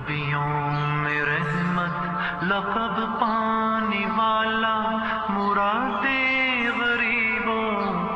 नबियों में रहमत लक़ब पाने वाला मुरादे गरीबों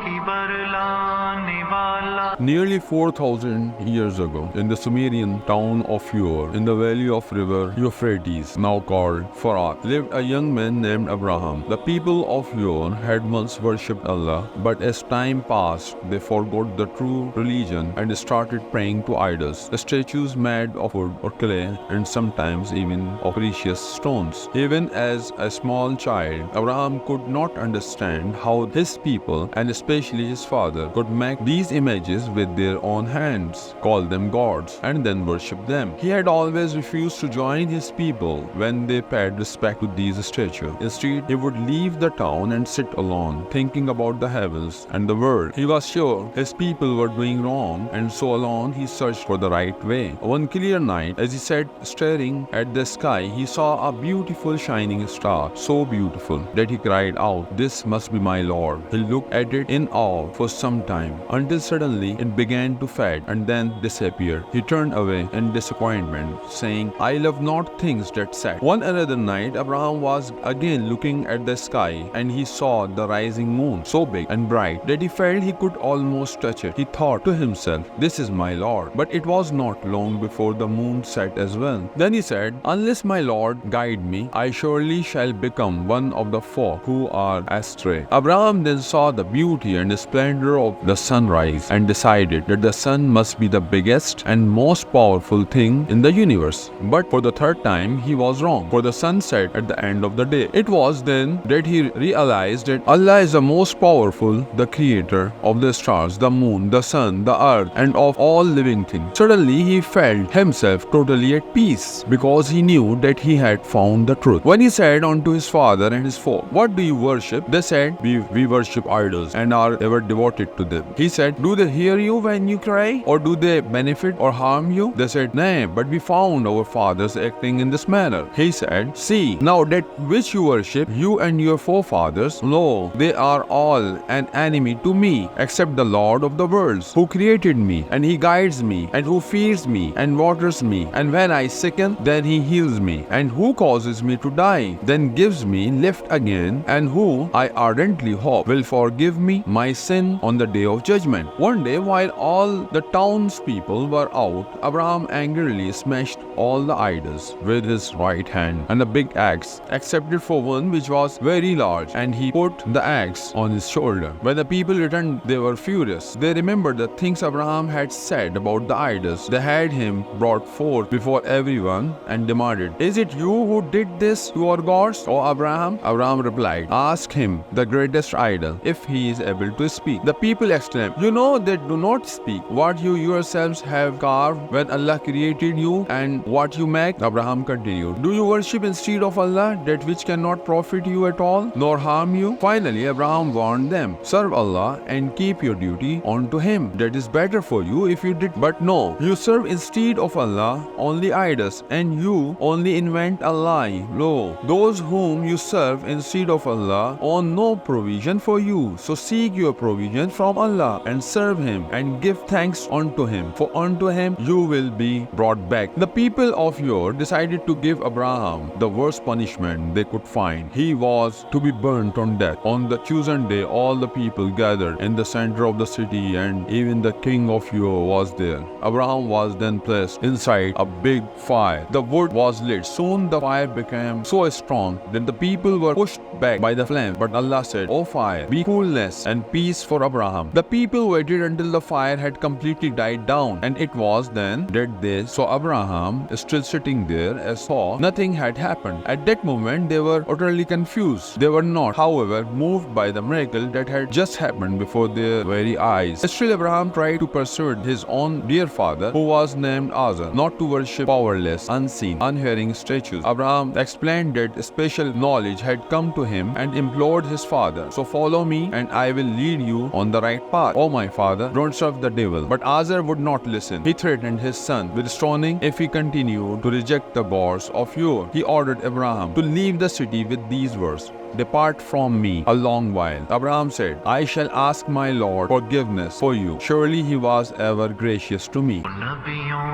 की बरलाने वाला. Nearly 4,000 years ago, in the Sumerian town of Ur, in the valley of river Euphrates, now called Seerat, lived a young man named Abraha. The people of Ur had once worshipped Allah, but as time passed, they forgot the true religion and started praying to idols, the statues made of wood or clay, and sometimes even of precious stones. Even as a small child, Abraham could not understand how his people, and especially his father, could make these images with their own hands, call them gods, and then worship them. He had always refused to join his people when they paid respect to these statues. Instead, he would leave the town and sit alone, thinking about the heavens and the world. He was sure his people were doing wrong, and so alone he searched for the right way. One clear night, as he sat staring at the sky, he saw a beautiful shining star, so beautiful that he cried out, "This must be my Lord." He looked at it in awe for some time, until suddenly it began to fade and then disappear. He turned away in disappointment, saying, "I love not things that set." One another night, Abraham was again looking at the sky, and he saw the rising moon, so big and bright that he felt he could almost touch it. He thought to himself, "This is my Lord." But it was not long before the moon set as well. Then he said, "Unless my Lord guide me, I surely shall become one of the folk who are astray." Abraham then saw the beauty and the splendor of the sunrise and decided that the sun must be the biggest and most powerful thing in the universe. But for the third time, he was wrong, for the sun set at the end of the day. It was then that he realized that Allah is the most powerful, the creator of the stars, the moon, the sun, the earth, and of all living things. Suddenly, he felt himself totally at peace, because he knew that he had found the truth. When he said unto his father and his folk, "What do you worship?" They said, We worship idols and are ever devoted to them." He said, "Do they hear you when you cry, or do they benefit or harm you?" They said, "Nay, but we found our fathers acting in this manner." He said, "See, now that which you worship, you and your forefathers, lo, they are all an enemy to me, except the Lord of the worlds, who created me, and he guides me, and who feeds me, and waters me, and when I sicken, then he heals me, and who causes me to die, then gives me life again, and who I ardently hope will forgive me my sin on the day of judgment." One day, while all the townspeople were out, Abraham angrily smashed all the idols with his right hand and a big axe, except for one which was very large, and he put the axe on his shoulder. When the people returned, they were furious. They remembered the things Abraham had said about the idols. They had him brought forth before everyone and demanded, "Is it you who did this to our gods, O Abraham?" Abraham replied, "Ask him, the greatest idol, if he is able to speak." The people exclaimed, "You know they do not speak. What you yourselves have carved when Allah created you, and what you make?" Abraham continued, "Do you worship instead of Allah that which cannot profit you at all, nor harm you?" Finally, Abraham warned them, "Serve Allah and keep your duty unto Him. That is better for you if you did. But no, you serve instead of Allah only idols, and you only invent a lie. Lo, those whom you serve instead of Allah own no provision for you. So seek your provision from Allah and serve Him, and give thanks unto Him, for unto Him you will be brought back." The people of Ur decided to give Abraham the worst punishment they could find. He was to be burnt on death. On the chosen day, all the people gathered in the center of the city, and even the king of Ur was there. Abraham was then placed inside a big fire. The wood was lit. Soon the fire became so strong that the people were pushed back by the flame. But Allah said, "O fire, be coolness and peace for Abraham." The people waited until the fire had completely died down, and it was then that they saw Abraham still sitting there, as though nothing had happened. At that moment, they were utterly confused. They were not, however, moved by the miracle that had just happened before their very eyes. Still, Abraham tried to persuade his own dear father, who was named Azar, not to worship powerless, unseen, unhearing statues. Abraham explained that special knowledge had come to him and implored his father, "So follow me, and I will lead you on the right path. O my father, don't serve the devil." But Azar would not listen. He threatened his son with stoning if he continued to reject the gods of Ur. He ordered Abraham to leave the city with these words, "Depart from me a long while." Abraham said, "I shall ask my Lord forgiveness for you. Surely He was ever gracious to me." नबियों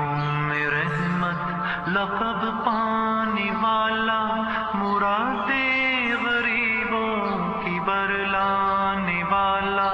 में रहमत लक़ब पाने